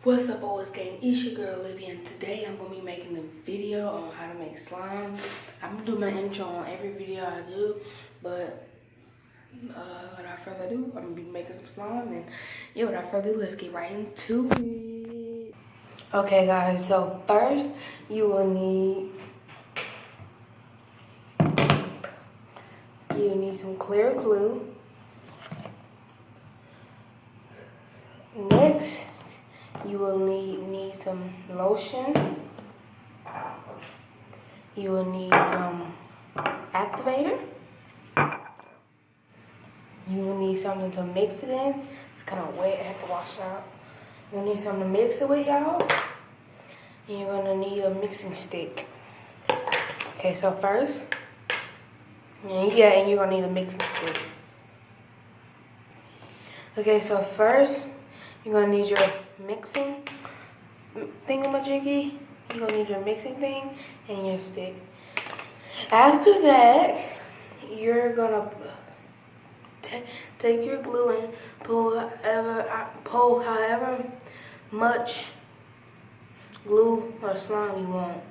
What's up, OSK? It's your girl Olivia, and today I'm gonna be making a video on how to make slime. I'm gonna do my intro on every video I do, but without further ado, I'm gonna be making some slime, and yeah, without further ado, let's get right into it. Okay, guys. So first, you will need some clear glue. Next, you will need some lotion. You will need some activator. You will need something to mix it in. It's kind of wet, I have to wash it out. You'll need something to mix it with, y'all. And you're gonna need a mixing stick. Okay, so first, and you're gonna need a mixing stick. Okay, so first, you're gonna need your mixing thingamajiggy. You're gonna need your mixing thing and your stick. After that, you're gonna take your glue and pull however much glue or slime you want.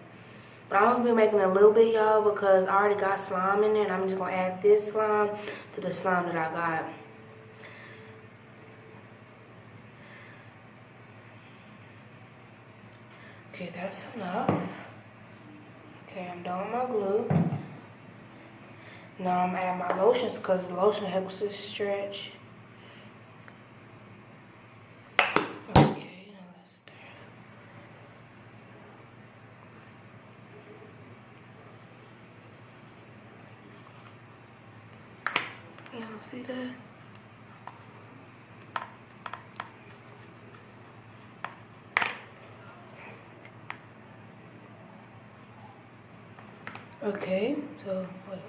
But I'm gonna be making a little bit, y'all, because I already got slime in there, and I'm just gonna add this slime to the slime that I got. Okay, that's enough. Okay, I'm done with my glue. Now I'm adding my lotions because the lotion helps it stretch. Okay, now let's stir. Y'all see that? Okay, so wait.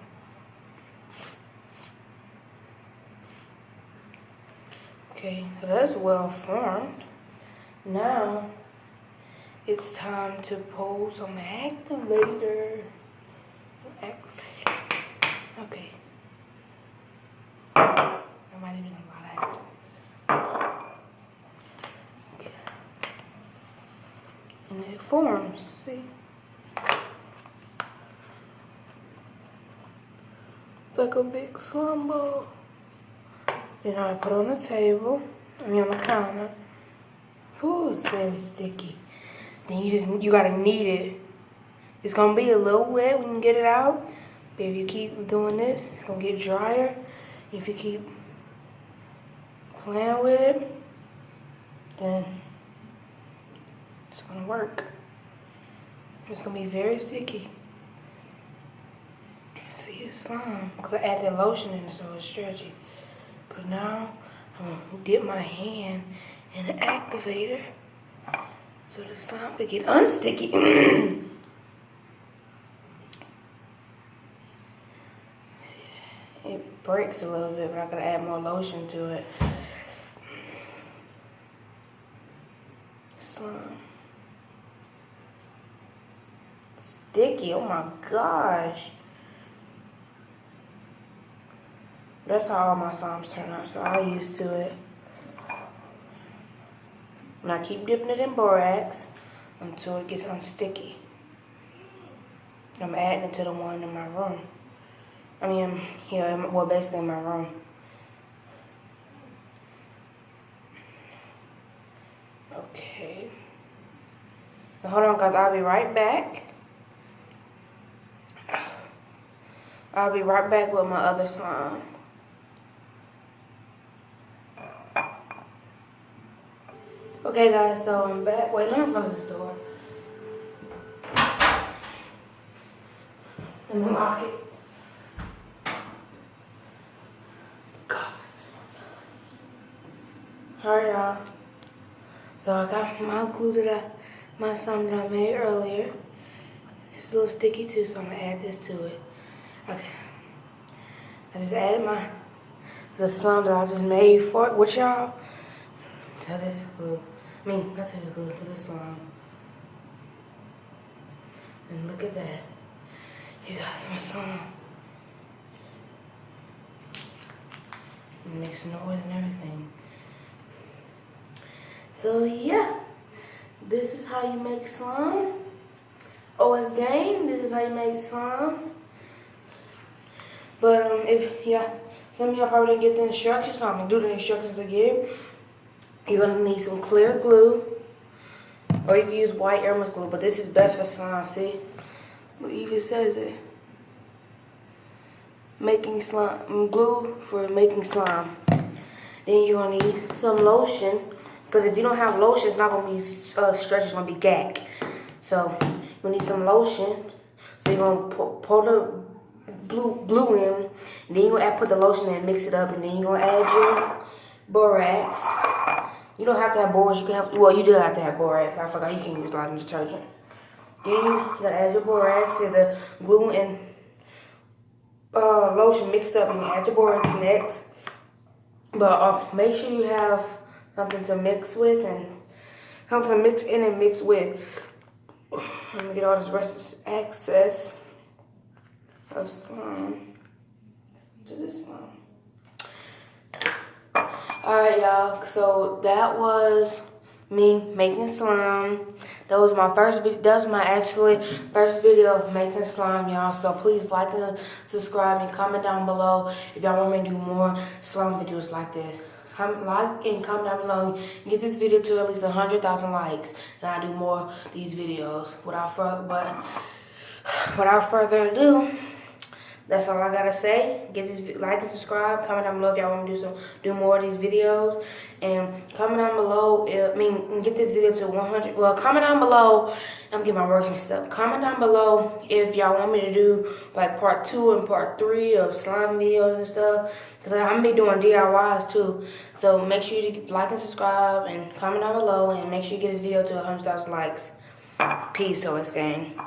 Okay, so that's well formed. Now it's time to pull some activator. Okay. I might even allow that. Okay. And it forms, see? It's like a big slime ball. Then I put it on the table, on the counter. Ooh, it's very sticky. Then you gotta knead it. It's gonna be a little wet when you get it out, but if you keep doing this, it's gonna get drier. If you keep playing with it, then it's gonna work. It's gonna be very sticky. See, it's slime, because I added lotion in it so it's stretchy. But now, I'm gonna dip my hand in the activator so the slime can get unsticky. It breaks a little bit, but I gotta add more lotion to it. Slime. Sticky, oh my gosh. That's how all my slimes turn out, so I'm used to it. And I keep dipping it in borax until it gets unsticky. I'm adding it to the one in my room. I mean, yeah, well, basically in my room. Okay. Now, hold on, guys. I'll be right back. I'll be right back with my other slime. Okay, guys, so I'm back. Wait, let me close this door. Let me lock it. Alright, y'all. So I got my glue my slime that I made earlier. It's a little sticky too, so I'm gonna add this to it. Okay. I just added the slime that I just made for it with y'all. To this glue. Not to this glue, to this slime. And look at that. You got some slime. It makes noise and everything. So yeah, this is how you make slime. OS Gang, this is how you make slime. But some of y'all probably didn't get the instructions, so I'm gonna do the instructions again. You're gonna need some clear glue, or you can use white Elmer's glue, but this is best for slime. See, look, even says it. Making slime, glue for making slime. Then you're gonna need some lotion, because if you don't have lotion, it's not gonna be stretchy, it's gonna be gag. So you need some lotion. So you're gonna pour the blue in, and then you're gonna put the lotion in, mix it up, and then you're gonna add your borax. You don't have to have borax. You can have, well, you do have to have borax. I forgot you can use laundry detergent. Then you gotta add your borax to the glue and lotion mixed up, and you add your borax next. But make sure you have something to mix with and something to mix in and mix with. Let me get all this rest excess of slime to this slime. Alright, y'all, so that was me making slime. That was my first video. That was my actually first video of making slime, y'all. So please like and subscribe and comment down below if y'all want me to do more slime videos like this. Like and comment down below and get this video to at least 100,000 likes, and I'll do more of these videos. Without further ado, that's all I gotta say. Get this, like and subscribe. Comment down below if y'all want me to do more of these videos. And comment down below. Get this video to 100. Well, comment down below. I'm getting my words mixed up. Comment down below if y'all want me to do like part 2 and part 3 of slime videos and stuff. Cause I'm gonna be doing DIYs too. So make sure you like and subscribe and comment down below, and make sure you get this video to 100,000 likes. Peace, OS Gang.